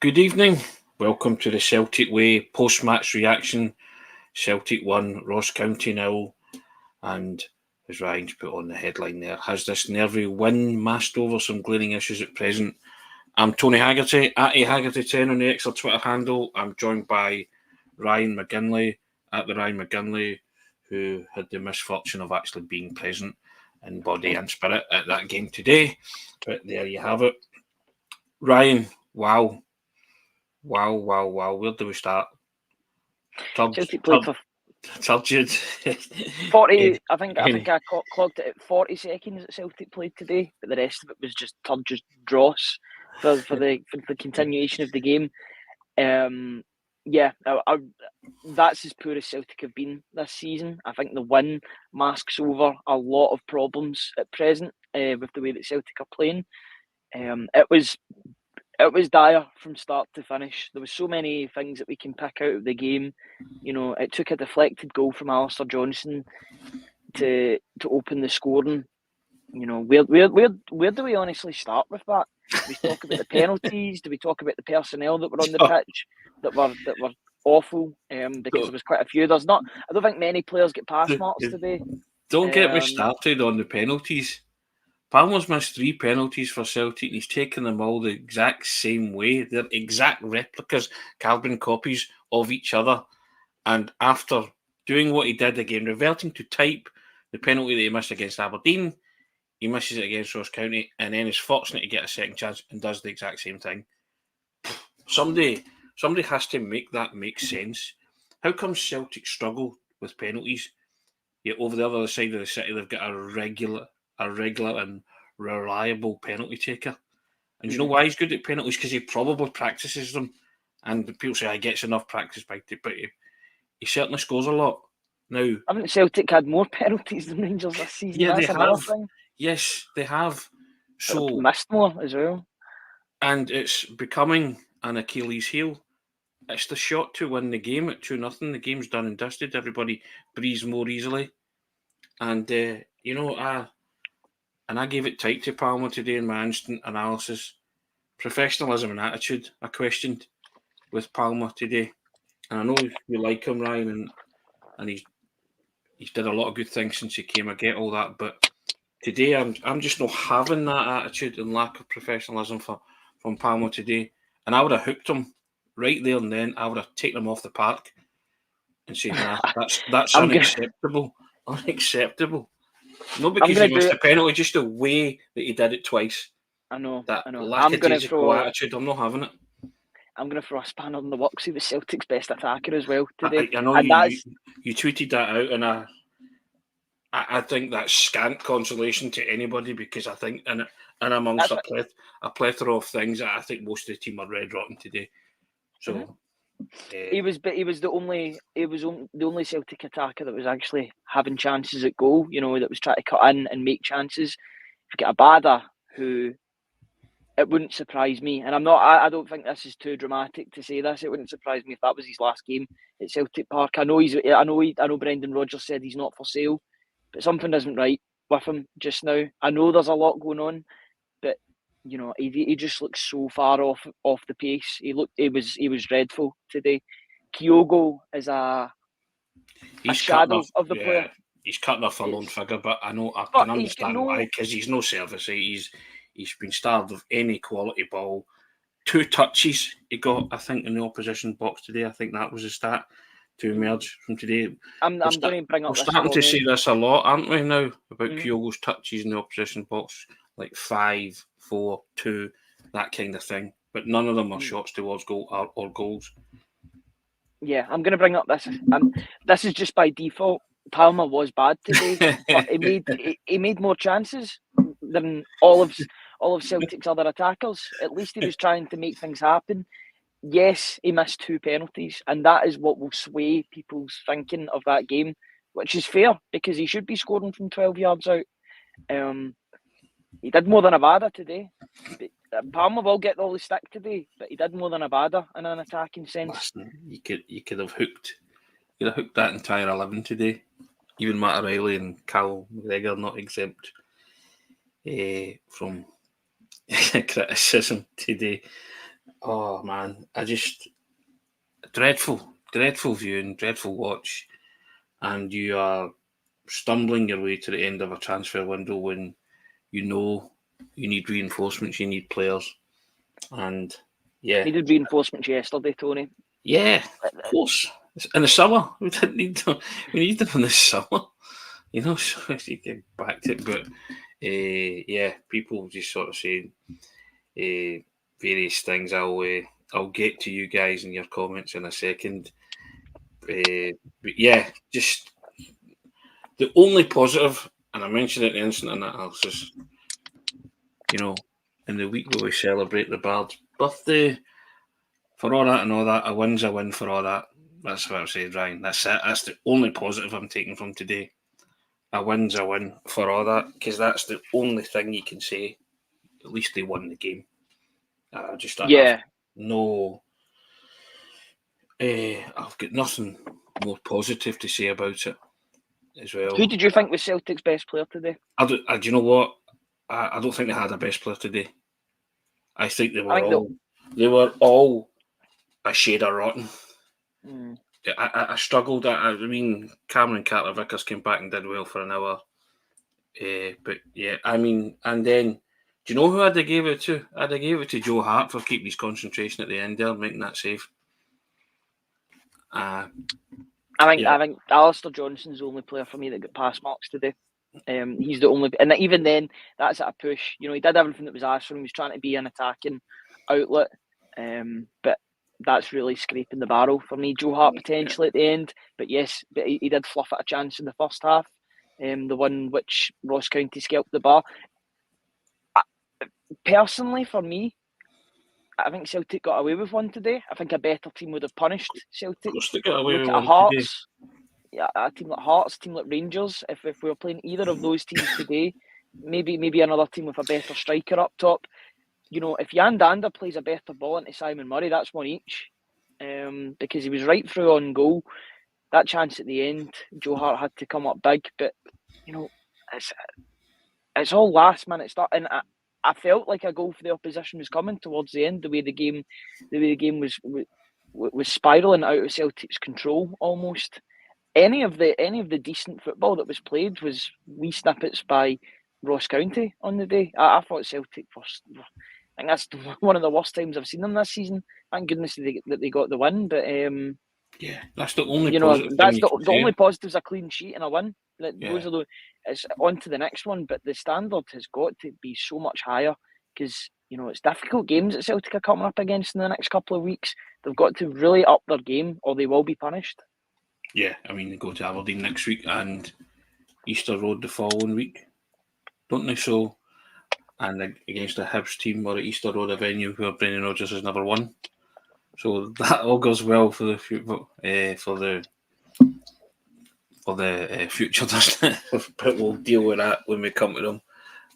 Good evening. Welcome to the Celtic Way post-match reaction. Celtic won, Ross County 0, and as Ryan's put on the headline there, has this nervy win masked over some glaring issues at present? I'm Tony Haggerty, at Haggerty10 on the Extra Twitter handle. I'm joined by Ryan McGinley, at the Ryan McGinley, who had the misfortune of actually being present in body and spirit at that game today. But there you have it. Ryan, wow. Where do we start? Celtic played for turgid. 40. I think I clocked it at 40 seconds that Celtic played today, but the rest of it was just turgid dross for the continuation of the game. That's as poor as Celtic have been this season. I think the win masks over a lot of problems at present with the way that Celtic are playing. It was dire from start to finish. There was so many things that we can pick out of the game. You know, it took a deflected goal from Alistair Johnson to open the scoring. You know, where do we honestly start with that? Do we talk about the penalties? Do we talk about the personnel that were on the pitch that were awful? Because there was quite a few. I don't think many players get pass marks today. Don't get me started on the penalties. Palmer's missed 3 penalties for Celtic and he's taken them all the exact same way. They're exact replicas, carbon copies of each other. And after doing what he did again, reverting to type, the penalty that he missed against Aberdeen, he misses it against Ross County and then is fortunate to get a second chance and does the exact same thing. Somebody has to make that make sense. How come Celtic struggle with penalties? Yet over the other side of the city, they've got a regular and reliable penalty taker. And you know why he's good at penalties? Because he probably practices them. And people say he gets enough practice by it, but he certainly scores a lot. Now, haven't Celtic had more penalties than Rangers this season? Yeah, that's they another have. Thing. Yes, they have. So they've missed more as well. And it's becoming an Achilles heel. It's the shot to win the game at 2-0. The game's done and dusted. Everybody breathes more easily. And, I gave it tight to Palmer today in my instant analysis. Professionalism and attitude I questioned with Palmer today. And I know you like him, Ryan, and he's did a lot of good things since he came. I get all that, but today I'm just not having that attitude and lack of professionalism from Palmer today. And I would have hooked him right there and then. I would have taken him off the park and said, nah, that's unacceptable. Unacceptable. Not because he missed the penalty, just the way that he did it twice. I know. Lackadaisical attitude, I'm not having it. I'm going to throw a spanner in the works. He was Celtic's best attacker as well today. I know you tweeted that out, and I think that's scant consolation to anybody because I think, and amongst a plethora of things, I think most of the team are red rotten today. So he was the only Celtic attacker that was actually having chances at goal. You know, that was trying to cut in and make chances. If you get a Bada who, it wouldn't surprise me, and I don't think this is too dramatic to say this. It wouldn't surprise me if that was his last game at Celtic Park. I know Brendan Rodgers said he's not for sale, but something isn't right with him just now. I know there's a lot going on, but you know he just looks so far off the pace. He was dreadful today. Kygos is a shadow of the player. He's cutting off a lone figure, but I can understand why, because he's no service. He's been starved of any quality ball. 2 touches he got, I think, in the opposition box today. I think that was a stat to emerge from today. I'm going to bring up. We're starting to see this a lot, aren't we, now, about Kyogo's touches in the opposition box, like 5, 4, 2, that kind of thing. But none of them are shots towards goal or goals. Yeah, I'm going to bring up this. This is just by default. Palmer was bad today, but he made more chances than all of Celtic's other attackers. At least he was trying to make things happen. Yes, he missed 2 penalties, and that is what will sway people's thinking of that game, which is fair because he should be scoring from 12 yards out. He did more than Abada today. Palmer will get all the stick today, but he did more than Abada in an attacking sense. Listen, you could have hooked that entire 11 today. Even Matt O'Reilly and Cal McGregor not exempt from criticism today. Oh man, dreadful viewing, dreadful watch, and you are stumbling your way to the end of a transfer window when you know you need reinforcements, you need players, and yeah, Needed reinforcements yesterday, Tony. yeah, of course. In the summer, we didn't need them. We need them in the summer, So you get back to it, but yeah, people just sort of saying various things. I'll get to you guys in your comments in a second. But yeah, just the only positive, and I mentioned it in the instant analysis, in the week where we celebrate the Bard's birthday, for all that and all that, a win's a win for all that. That's what I said, Ryan. That's it. That's the only positive I'm taking from today. A win's a win for all that, because that's the only thing you can say. At least they won the game. Yeah. I've got nothing more positive to say about it as well. Who did you think was Celtic's best player today? Do you know what? I don't think they had a best player today. I think they were all a shade of rotten. I struggled. I mean, Cameron Carter-Vickers came back and did well for an hour. But yeah, I mean, and then, do you know who I'd have gave it to? I'd have gave it to Joe Hart for keeping his concentration at the end there, making that save. I think Alistair Johnson's the only player for me that got pass marks today. He's the only, and even then, that's at a push. He did everything that was asked from him. He was trying to be an attacking outlet, but that's really scraping the barrel for me. Joe Hart potentially at the end, but yes, but he did fluff at a chance in the first half. The one which Ross County scalped the bar. Personally, for me, I think Celtic got away with one today. I think a better team would have punished Celtic. Of course they got away Look with at one Hearts. today. Yeah, a team like Hearts, a team like Rangers. If we were playing either of those teams today, maybe another team with a better striker up top. If Jan Dander plays a better ball into Simon Murray, that's one each. Because he was right through on goal. That chance at the end, Joe Hart had to come up big, but it's all last minute stuff, and I felt like a goal for the opposition was coming towards the end. The way the game was spiralling out of Celtic's control almost. Any of the decent football that was played was wee snippets by Ross County on the day. I thought Celtic first. I think that's one of the worst times I've seen them this season. Thank goodness that they got the win, but yeah, that's the only positive. That's the only positive is a clean sheet and a win. Yeah. It's on to the next one, but the standard has got to be so much higher because it's difficult games that Celtic are coming up against in the next couple of weeks. They've got to really up their game, or they will be punished. Yeah, I mean, they go to Aberdeen next week and Easter Road the following week, don't they? So, and against a Hibs team or at Easter Road, a venue where Brendan Rodgers has never won. So that all goes well for the future, doesn't it? But we'll deal with that when we come to them.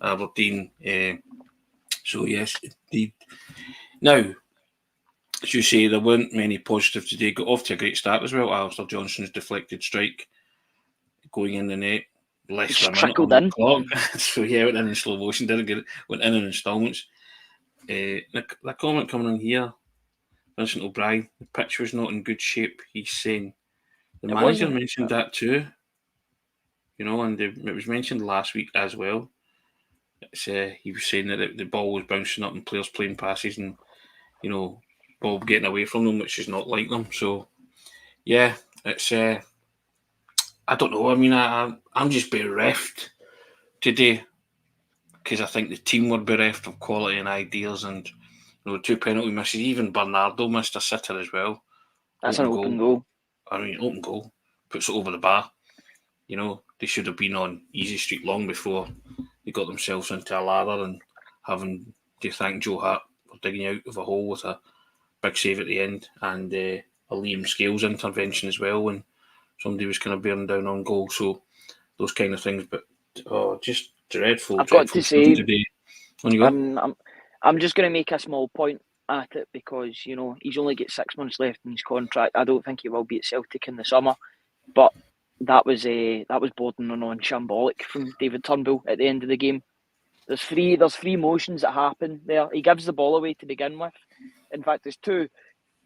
Aberdeen. So yes, indeed. Now, as you say, there weren't many positives today. Got off to a great start as well. Alistair Johnson's deflected strike going in the net. Less than a minute on the clock. So yeah, went in slow motion. Didn't get it. Went in instalments. The comment coming in here, Vincent O'Brien, the pitch was not in good shape. He's saying the manager mentioned that too. And it was mentioned last week as well. He was saying that the ball was bouncing up and players playing passes and ball getting away from them, which is not like them. So yeah, it's I don't know. I mean, I'm just bereft today because I think the team were bereft of quality and ideas, and 2 penalty misses. Even Bernardo missed a sitter as well. That's an open goal. I mean, open goal puts it over the bar. They should have been on easy street long before they got themselves into a lather and having to thank Joe Hart for digging out of a hole with a big save at the end, and a Liam Scales intervention as well when somebody was kind of bearing down on goal. So those kind of things, but just dreadful. I've got to say, today. On you go. I'm just going to make a small point at it because he's only got 6 months left in his contract. I don't think he will be at Celtic in the summer, but that was bordering on shambolic from David Turnbull at the end of the game. There's three motions that happen there. He gives the ball away to begin with. In fact, it's two.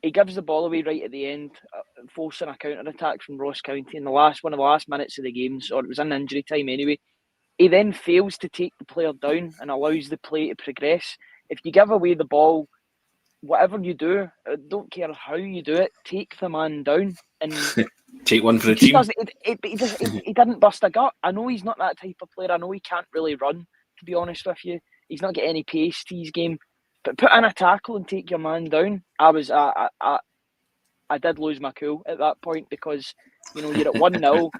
He gives the ball away right at the end, forcing a counter-attack from Ross County in one of the last minutes of the game, or it was in injury time anyway. He then fails to take the player down and allows the play to progress. If you give away the ball, whatever you do, I don't care how you do it, take the man down and take one for the team. He didn't bust a gut. I know he's not that type of player. I know he can't really run, to be honest with you. He's not got any pace to his game. But put in a tackle and take your man down. I did lose my cool at that point because you're at 1-0.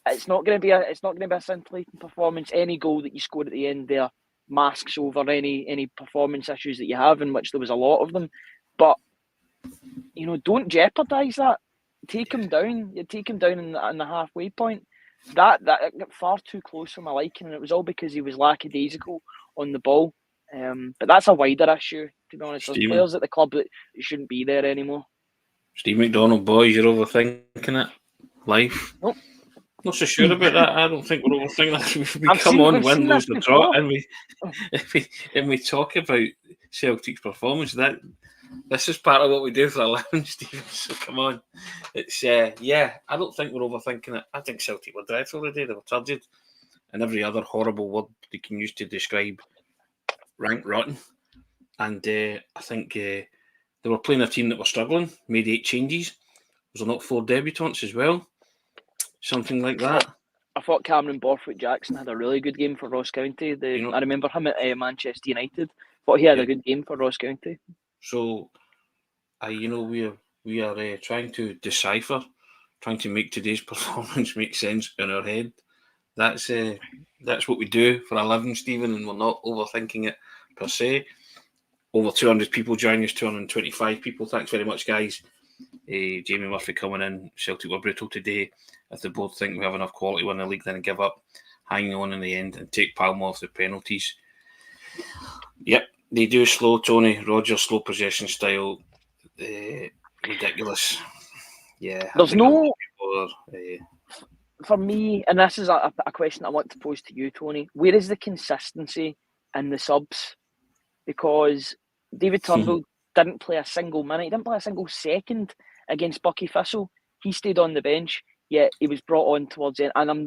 It's not going to be a scintillating performance. Any goal that you score at the end there masks over any performance issues that you have, in which there was a lot of them. But don't jeopardise that. Take him down. You take him down in the halfway point. That got far too close for my liking, and it was all because he was lackadaisical on the ball. But that's a wider issue, to be honest. There's players at the club that shouldn't be there anymore. Steve McDonald, boys, you're overthinking it. Life. Nope. Not so sure about that. I don't think we're overthinking that. We come on, win, lose, the draw, and we talk about Celtic's performance. This is part of what we do for a living, Stephen. So come on, it's I don't think we're overthinking it. I think Celtic were dreadful today. They were turgid, and every other horrible word they can use to describe rank rotten. And I think they were playing a team that were struggling. Made 8 changes. Was there not 4 debutants as well? Something like that. I thought Cameron Borthwick-Jackson had a really good game for Ross County. I remember him at Manchester United. Thought he had a good game for Ross County. So, we are trying to decipher, trying to make today's performance make sense in our head. That's what we do for a living, Stephen, and we're not overthinking it per se. Over 200 people joining us, 225 people. Thanks very much, guys. Jamie Murphy coming in. Celtic were brutal today. If they both think we have enough quality to win the league, then give up, hang on in the end, and take Palma off the penalties. Yep, they do slow, Tony. Rogers, slow possession style. Ridiculous. Yeah. There's no... For me, and this is a question I want to pose to you, Tony, where is the consistency in the subs? Because David Turnbull didn't play a single minute. He didn't play a single second against Bucky Thistle. He stayed on the bench, yet he was brought on towards the end. And I'm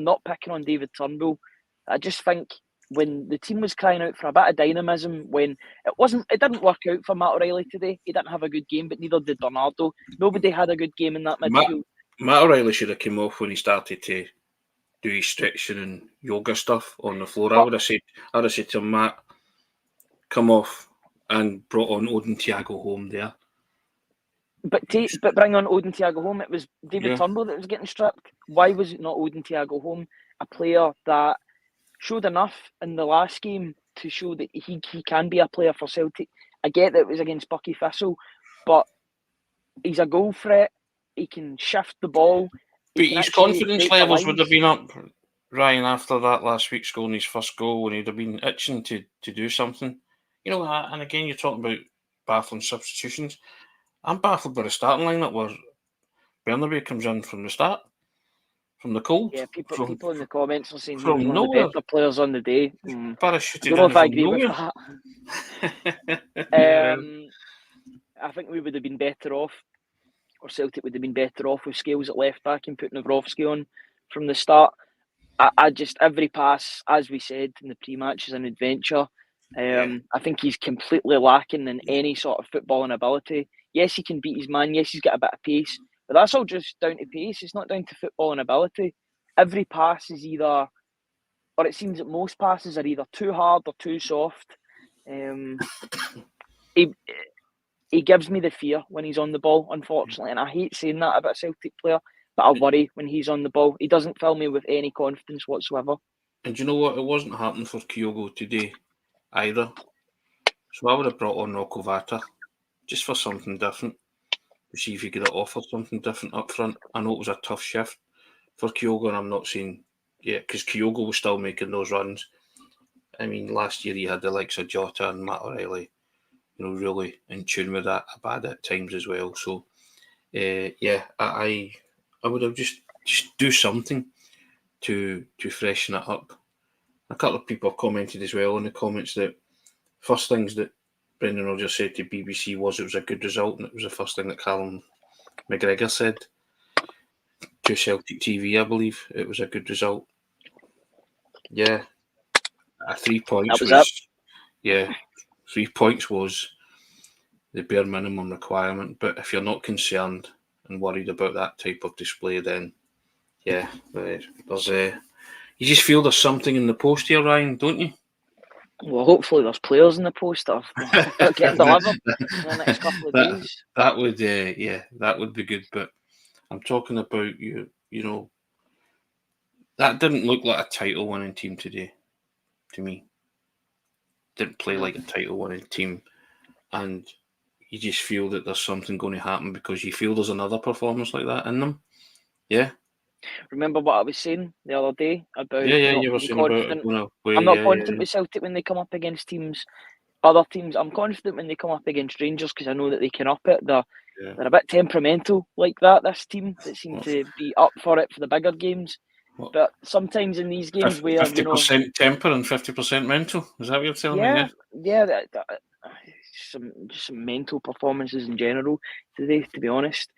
not picking on David Turnbull. I just think when the team was crying out for a bit of dynamism, when it didn't work out for Matt O'Reilly today. He didn't have a good game, but neither did Bernardo. Nobody had a good game in that midfield. Matt O'Reilly should have come off when he started to do his stretching and yoga stuff on the floor. I would have said to him, Matt, come off, and brought on Odin Thiago home there. But bring on Odin Thiago home. It was David Turnbull that was getting stripped. Why was it not Odin Thiago home? A player that showed enough in the last game to show that he can be a player for Celtic. I get that it was against Bucky Thistle, but he's a goal threat. He can shift the ball. But his confidence levels would have been up, Ryan, after that last week scoring his first goal, when he'd have been itching to do something. And again, you're talking about baffling substitutions. I'm baffled by the starting lineup where Bernabei comes in from the start, from the cold. Yeah, people in the comments are saying from he's one of the better players on the day. Parachuted I don't know if I agree nowhere. with that. I think we would have been better off, or Celtic would have been better off with Scales at left back and putting Nawrowski on from the start. I just, every pass, as we said in the pre-match, is an adventure. I think he's completely lacking in any sort of footballing ability. Yes, he can beat his man. Yes, he's got a bit of pace. But that's all just down to pace. It's not down to footballing ability. Every pass is either, or it seems that most passes are either too hard or too soft. He gives me the fear when he's on the ball, unfortunately. And I hate saying that about a Celtic player, but I worry when he's on the ball. He doesn't fill me with any confidence whatsoever. And do you know what? It wasn't happening for Kyogo today either. So I would have brought on Rocco Vata just for something different, to see if he could have offered something different up front. I know it was a tough shift for Kyogo, and I'm not saying, because Kyogo was still making those runs. I mean, last year he had the likes of Jota and Matt O'Reilly, really in tune with that, bad at times as well. So, I would have just do something to freshen it up. A couple of people have commented as well in the comments that first things that Brendan Rodgers said to BBC it was a good result, and it was the first thing that Callum McGregor said to Celtic TV, I believe. It was a good result. Yeah. 3 points That was it. Yeah, 3 points was the bare minimum requirement. But if you're not concerned and worried about that type of display, then yeah, there's you just feel there's something in the post here, Ryan, don't you? Well, hopefully there's players in the post that are getting delivered in the next couple of days. That would, that would be good. But I'm talking about you know, that didn't look like a title-winning team today, to me. Didn't play like a title-winning team, and you just feel that there's something going to happen because you feel there's another performance like that in them. Yeah. Remember what I was saying the other day about you were saying confident. about it going away. I'm not confident with Celtic when they come up against other teams. I'm confident when they come up against Rangers because I know that they can up it. They're a bit temperamental like that, this team, that seem to be up for it for the bigger games. But sometimes in these games where 50% temper and 50% mental, is that what you're telling me? Yeah, some mental performances in general today, to be honest.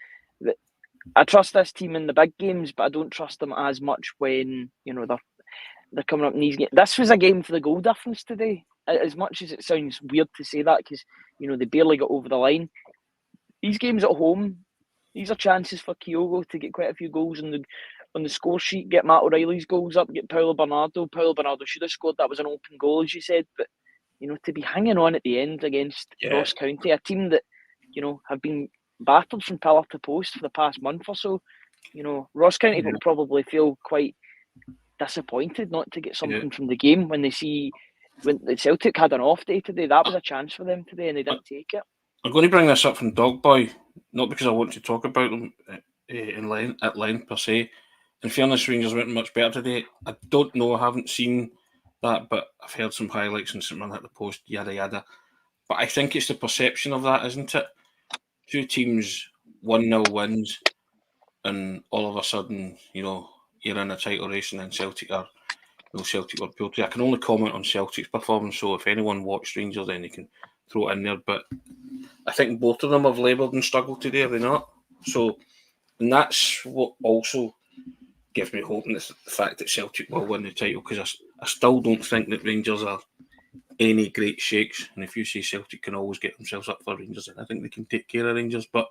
I trust this team in the big games, but I don't trust them as much when they're coming up in these games. This was a game for the goal difference today. As much as it sounds weird to say that, because they barely got over the line. These games at home, these are chances for Kygos to get quite a few goals on the score sheet. Get Matt O'Reilly's goals up. Get Paulo Bernardo. Paulo Bernardo should have scored. That was an open goal, as you said. But to be hanging on at the end against Ross County, a team that have been battered from pillar to post for the past month or so. Ross County will probably feel quite disappointed not to get something from the game when they see when the Celtic had an off day today. That was a chance for them today and they didn't take it. I'm going to bring this up from Dogboy, not because I want to talk about them at length per se. In fairness, Rangers went much better today. I don't know, I haven't seen that, but I've heard some highlights and someone hit the post, yada yada. But I think it's the perception of that, isn't it? Two teams 1-0 wins, and all of a sudden, you're in a title race, and then Celtic were pulled through. I can only comment on Celtic's performance, so if anyone watched Rangers, then they can throw it in there. But I think both of them have laboured and struggled today, have they not? So, and that's what also gives me hope in the fact that Celtic will win the title, because I still don't think that Rangers are any great shakes. And if you say Celtic can always get themselves up for Rangers, and I think they can take care of Rangers. But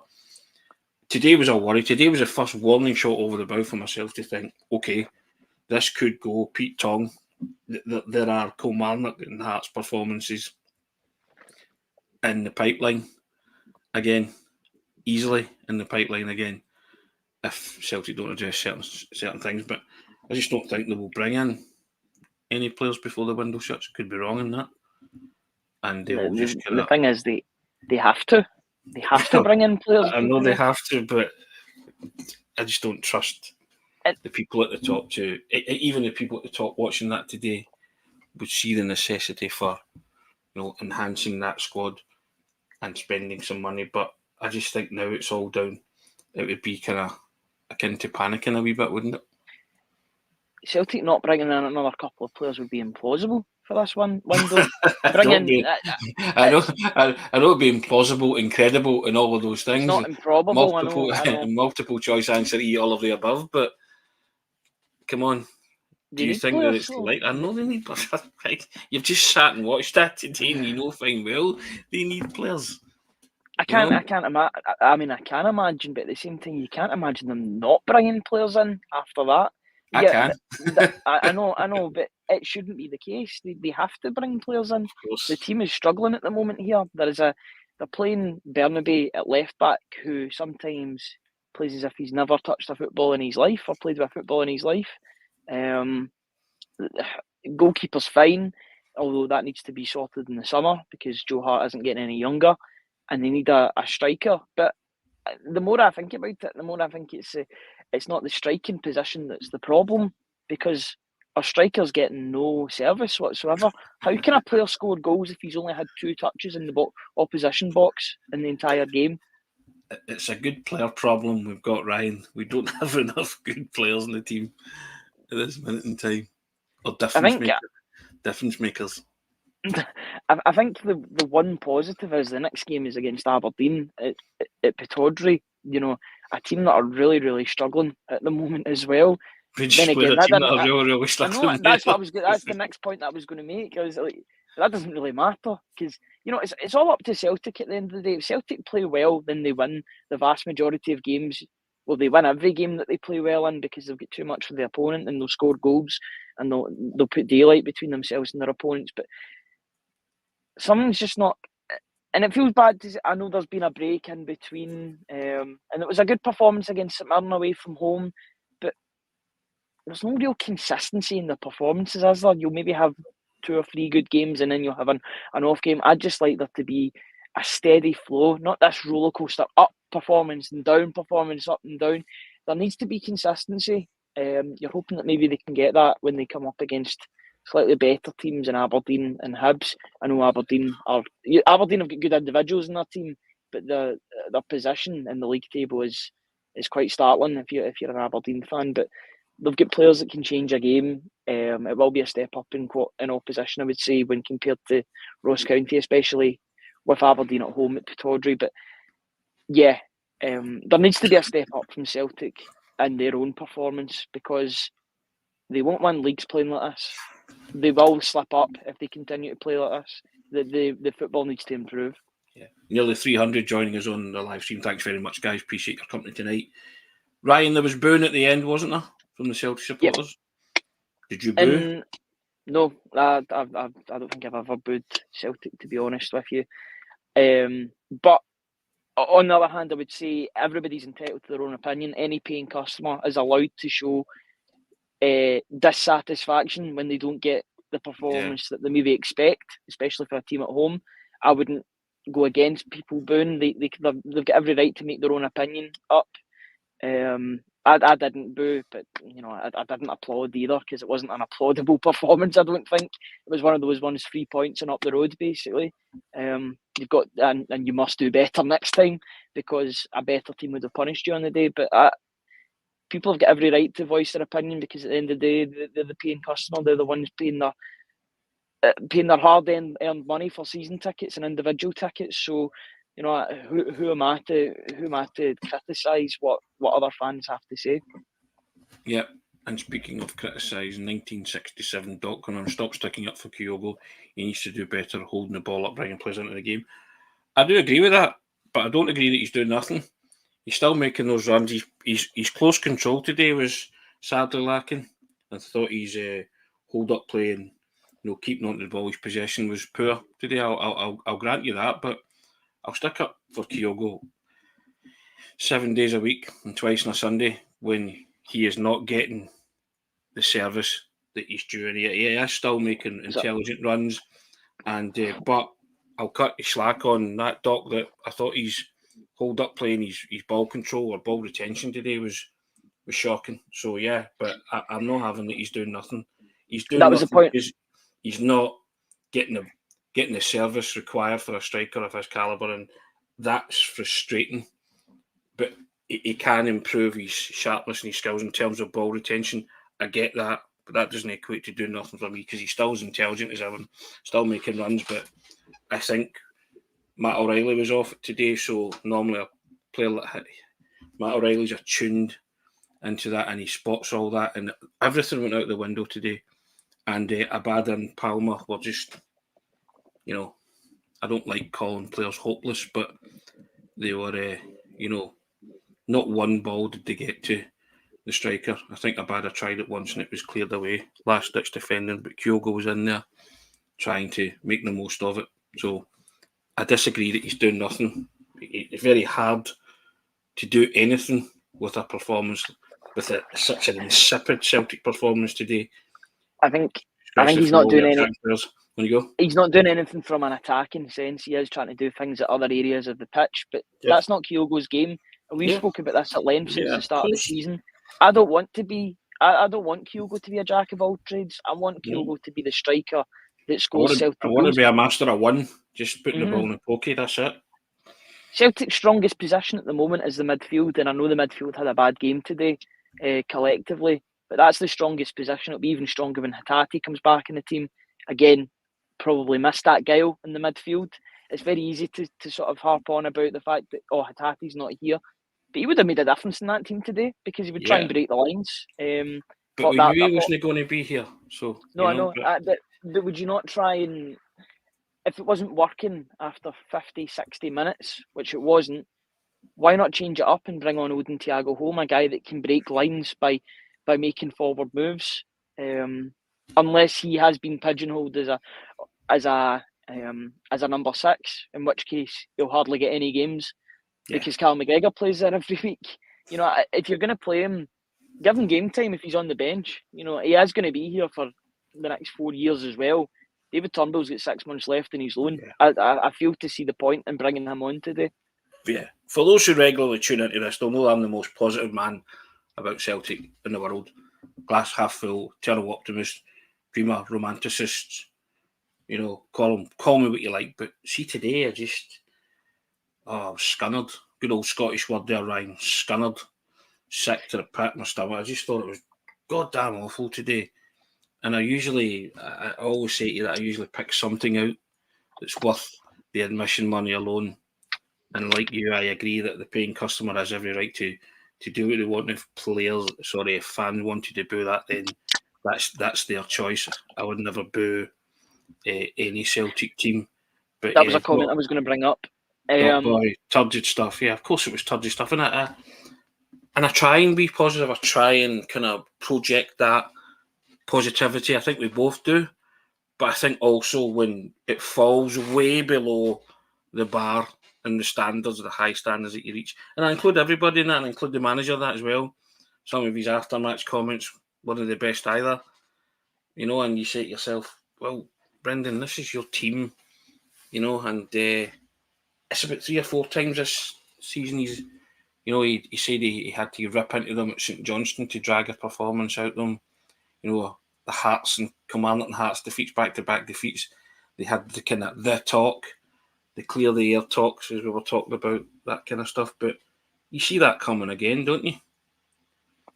today was a worry. Today was the first warning shot over the bow for myself to think, okay, this could go. Pete Tong, there are Kilmarnock and Hearts performances in the pipeline again, easily in the pipeline again, if Celtic don't address certain things. But I just don't think they will bring in any players before the window shuts. Could be wrong in that. And they will just the thing is, they have to. They have to bring in players. I know they have to, but I just don't trust the people at the top to. Even the people at the top watching that today would see the necessity for, enhancing that squad and spending some money. But I just think now it's all down. It would be kind of akin to panicking a wee bit, wouldn't it? Celtic not bringing in another couple of players would be implausible for this one window. I know it'd be implausible, incredible, and all of those things. It's not improbable. I know. Multiple choice answer, all of the above. But come on, do you think that it's like? I know they need players. You've just sat and watched that today, and you know fine well they need players. I can't imagine. I mean, I can imagine, but at the same time, you can't imagine them not bringing players in after that. I can. I know, but it shouldn't be the case. They have to bring players in. The team is struggling at the moment here. They're playing Bernabe at left back, who sometimes plays as if he's never touched a football in his life or played with a football in his life. Goalkeeper's fine, although that needs to be sorted in the summer because Joe Hart isn't getting any younger, and they need a striker. But the more I think about it, the more I think it's not the striking position that's the problem, because our striker's getting no service whatsoever. How can a player score goals if he's only had 2 touches in the opposition box in the entire game? It's a good player problem we've got, Ryan. We don't have enough good players in the team at this minute in time. Or difference makers. I think the one positive is the next game is against Aberdeen at Pittodrie. You know, a team that are really, really struggling at the moment as well. Then again, a team that are really, really struggling. I know that's what I was. That's the next point that I was going to make. I was like, that doesn't really matter because it's all up to Celtic at the end of the day. If Celtic play well, then they win the vast majority of games. Well, they win every game that they play well in because they've got too much for the opponent and they'll score goals and they'll put daylight between themselves and their opponents. But something's just not, and it feels bad. I know there's been a break in between, and it was a good performance against St Mirren away from home, but there's no real consistency in the performances, is there? You'll maybe have 2 or 3 good games and then you'll have an off game. I'd just like there to be a steady flow, not this roller coaster up performance and down performance, up and down. There needs to be consistency. You're hoping that maybe they can get that when they come up against slightly better teams in Aberdeen and Hibs. I know Aberdeen have got good individuals in their team, but their position in the league table is quite startling if you're an Aberdeen fan. But they've got players that can change a game. It will be a step up in opposition, I would say, when compared to Ross County, especially with Aberdeen at home at Pittodrie. But yeah, there needs to be a step up from Celtic in their own performance because they won't win leagues playing like this. They will slip up if they continue to play like this. The football needs to improve. Yeah, nearly 300 joining us on the live stream. Thanks very much, guys. Appreciate your company tonight. Ryan, there was booing at the end, wasn't there, from the Celtic supporters? Yep. Did you boo? No, I don't think I've ever booed Celtic, to be honest with you. But on the other hand, I would say everybody's entitled to their own opinion. Any paying customer is allowed to show dissatisfaction when they don't get the performance that they maybe expect, especially for a team at home. I wouldn't go against people booing. They've got every right to make their own opinion up. I didn't boo, but I didn't applaud either because it wasn't an applaudable performance. I don't think it was one of those ones 3 points and up the road basically. You've got and you must do better next time because a better team would have punished you on the day. But people have got every right to voice their opinion because at the end of the day, they're the paying customer. They're the ones paying their hard-earned money for season tickets and individual tickets. So, who am I to criticise what other fans have to say? Yeah, and speaking of criticising, 1967 Dockland, stop sticking up for Kygo. He needs to do better holding the ball up, bringing players into the game. I do agree with that, but I don't agree that he's doing nothing. He's still making those runs. His close control today was sadly lacking. I thought his hold-up play and keeping onto the ball, his possession was poor today. I'll grant you that, but I'll stick up for Kyogo 7 days a week and twice on a Sunday when he is not getting the service that he's due. And he is still making intelligent runs, and but I'll cut his slack on that, Doc, that I thought his hold-up play and his ball control or ball retention today was shocking. So yeah, but I'm not having that he's doing nothing. He's doing nothing because he's not getting the service required for a striker of his calibre, and that's frustrating. But he can improve his sharpness and his skills in terms of ball retention. I get that, but that doesn't equate to doing nothing for me because he's still as intelligent as ever, still making runs. But I think Matt O'Reilly was off today, so normally a player like Matt O'Reilly's attuned into that and he spots all that, and everything went out the window today. And Abada and Palmer were just, I don't like calling players hopeless, but they were, not one ball did they get to the striker. I think Abada tried it once and it was cleared away. Last ditch defending, but Kyogo was in there trying to make the most of it. So I disagree that he's doing nothing. It's very hard to do anything with a performance, with such an insipid Celtic performance today. I think he's not doing anything. He's not doing anything from an attacking sense. He is trying to do things at other areas of the pitch, but that's not Kyogo's game. And we've spoken about this at length since the start of the season. I don't want Kyogo to be a jack of all trades. I want Kyogo to be the striker that scores Celtic goals. I want to be a master of one, just putting the ball in the pokey, that's it. Celtic's strongest position at the moment is the midfield, and I know the midfield had a bad game today collectively, but that's the strongest position. It'll be even stronger when Hatate comes back in the team. Again, probably missed that guile in the midfield. It's very easy to sort of harp on about the fact that, Hatate's not here. But he would have made a difference in that team today because he would try and break the lines. But we knew he wasn't going to be here. So no, I know. But would you not try and, if it wasn't working after 50, 60 minutes, which it wasn't, why not change it up and bring on Odin Thiago home, a guy that can break lines by making forward moves? Unless he has been pigeonholed as a number 6, in which case he'll hardly get any games because Cal McGregor plays there every week. You know, if you're going to play him, give him game time if he's on the bench. You know, he is going to be here for the next 4 years as well. David Turnbull's got 6 months left in his loan. Yeah. I feel to see the point in bringing him on today. Yeah. For those who regularly tune into this, they'll know I'm the most positive man about Celtic in the world. Glass half full, eternal optimist, dreamer, romanticist. You know, call me what you like. But see, today I was scunnered. Good old Scottish word there, Ryan. Scunnered. Sick to the pit in my stomach. I just thought it was goddamn awful today. And I always say to you that I usually pick something out that's worth the admission money alone. And like you, I agree that the paying customer has every right to do what they want. If fans wanted to boo that, then that's their choice. I would never boo any Celtic team. But that was a comment I was going to bring up. Turgid stuff. Yeah, of course it was turgid stuff. And I try and be positive. I try and kind of project that positivity. I think we both do. But I think also when it falls way below the bar and the high standards that you reach, and I include everybody in that, and I include the manager in that as well. Some of his after-match comments weren't the best either. You know, and you say to yourself, well, Brendan, this is your team, you know, and it's about 3 or 4 times this season he said he had to rip into them at St Johnstone to drag a performance out of them. You know, the Hearts and Kilmarnock and Hearts defeats, back-to-back defeats. They had the kind of talk, the clear the air talks, as we were talking about, that kind of stuff. But you see that coming again, don't you?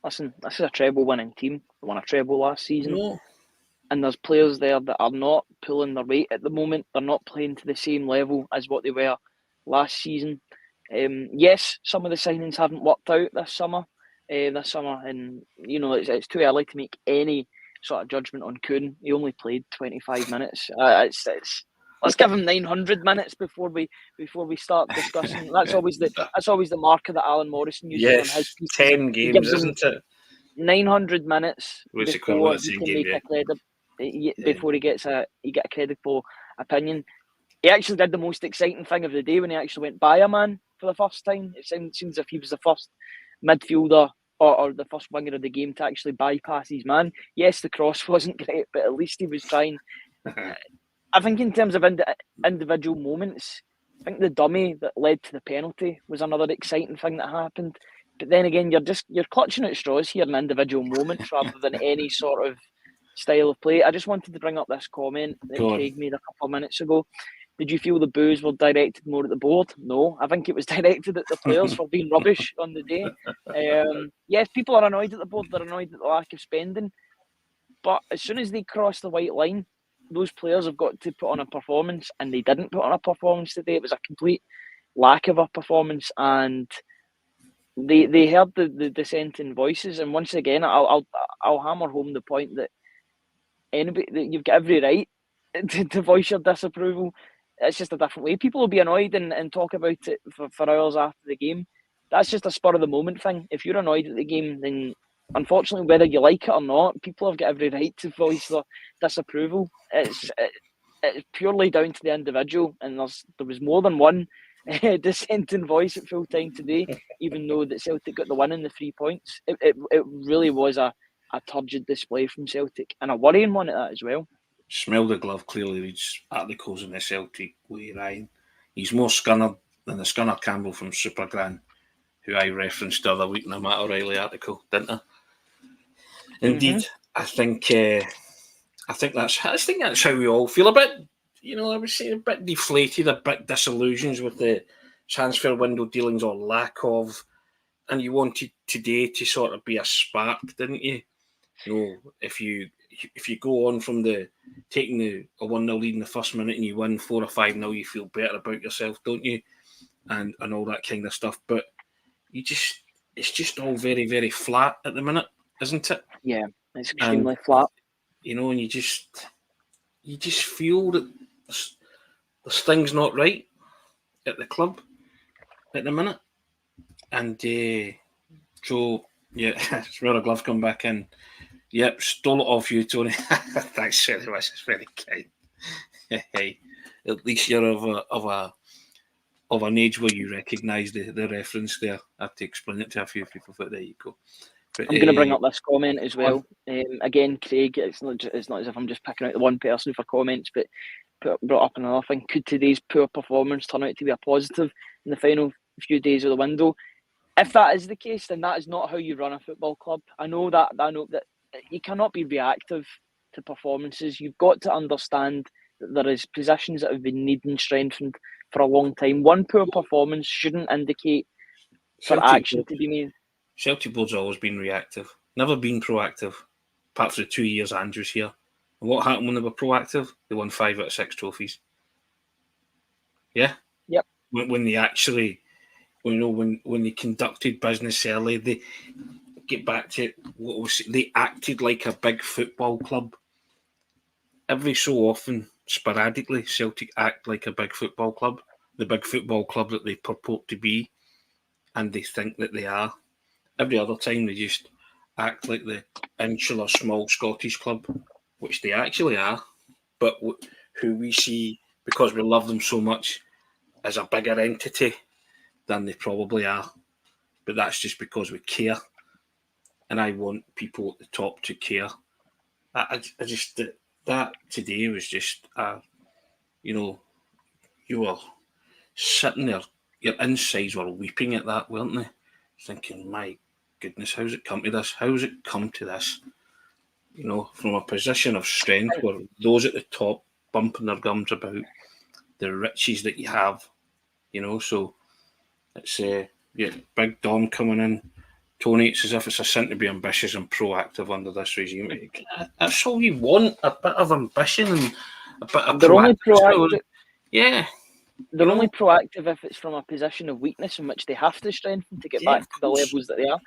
Listen, this is a treble-winning team. They won a treble last season. No. And there's players there that are not pulling their weight at the moment. They're not playing to the same level as what they were last season. Yes, some of the signings haven't worked out this summer, and you know it's too early to make any sort of judgment on Kuhn. He only played 25 minutes. Let's give him 900 minutes before we start discussing. That's always the marker that Alan Morrison uses on his pieces. 10 games, isn't it? 900 minutes before he can make a credible. Before he get a credible opinion. He actually did the most exciting thing of the day when he actually went by a man for the first time. It seems as if he was the first midfielder or the first winger of the game to actually bypass his man. Yes, the cross wasn't great, but at least he was trying. I think in terms of individual moments, I think the dummy that led to the penalty was another exciting thing that happened. But then again, you're clutching at straws here in individual moments rather than any sort of style of play. I just wanted to bring up this comment that Craig made a couple of minutes ago. Did you feel the boos were directed more at the board? No, I think it was directed at the players for being rubbish on the day. Yes, people are annoyed at the board. They're annoyed at the lack of spending. But as soon as they cross the white line, those players have got to put on a performance, and they didn't put on a performance today. It was a complete lack of a performance, and they heard the dissenting voices. And once again, I'll hammer home the point that you've got every right to voice your disapproval. It's just a different way. People will be annoyed and talk about it for hours after the game. That's just a spur of the moment thing. If you're annoyed at the game, then unfortunately, whether you like it or not, people have got every right to voice their disapproval. It's purely down to the individual, and there was more than one dissenting voice at full time today, even though that Celtic got the win and the 3 points. It really was a turgid display from Celtic, and a worrying one at that as well. Smell the glove clearly reads articles in the Celtic way, Ryan. He's more scunnered than the Scunner Campbell from Supergran, who I referenced the other week in a Matt O'Reilly article, didn't I? Indeed, I think that's how we all feel. A bit, I would say a bit deflated, a bit disillusioned with the transfer window dealings or lack of, and you wanted today to sort of be a spark, didn't you? If you if you go on from taking a 1-0 lead in the first minute and you win 4 or 5-0, you feel better about yourself, don't you? And all that kind of stuff. But it's just all very, very flat at the minute, isn't it? Yeah, it's extremely flat. And you just feel that there's things not right at the club at the minute. And so, yeah, smell a glove come back in. Yep, stole it off you, Tony. Thanks very much. It's very kind. Hey, at least you're of an age where you recognise the reference there. I have to explain it to a few people, but there you go. But, I'm going to bring up this comment as well. Again, Craig, it's not as if I'm just picking out the one person for comments, but brought up another thing. Could today's poor performance turn out to be a positive in the final few days of the window? If that is the case, then that is not how you run a football club. I know that you cannot be reactive to performances. You've got to understand that there is positions that have been needing strengthened for a long time. One poor performance shouldn't indicate for action to be made. Celtic board's always been reactive, never been proactive, apart from the 2 years Andrew's here. And what happened when they were proactive? They won 5 out of 6 trophies. Yeah? Yep. When they actually, when they conducted business early, they get back to they acted like a big football club. Every so often, sporadically, Celtic act like a big football club, the big football club that they purport to be, and they think that they are. Every other time, they just act like the insular small Scottish club, which they actually are, but who we see, because we love them so much, as a bigger entity than they probably are. But that's just because we care, and I want people at the top to care. I just that today was just you were sitting there, your insides were weeping at that, weren't they? Thinking, my goodness, how's it come to this? How's it come to this? From a position of strength where those at the top bumping their gums about the riches that you have, so it's Big Dom coming in. Tony, it's as if it's a sin to be ambitious and proactive under this regime. That's all you want, a bit of ambition and a bit of proactive. Yeah. They're only proactive if it's from a position of weakness in which they have to strengthen to get back to the levels that they are.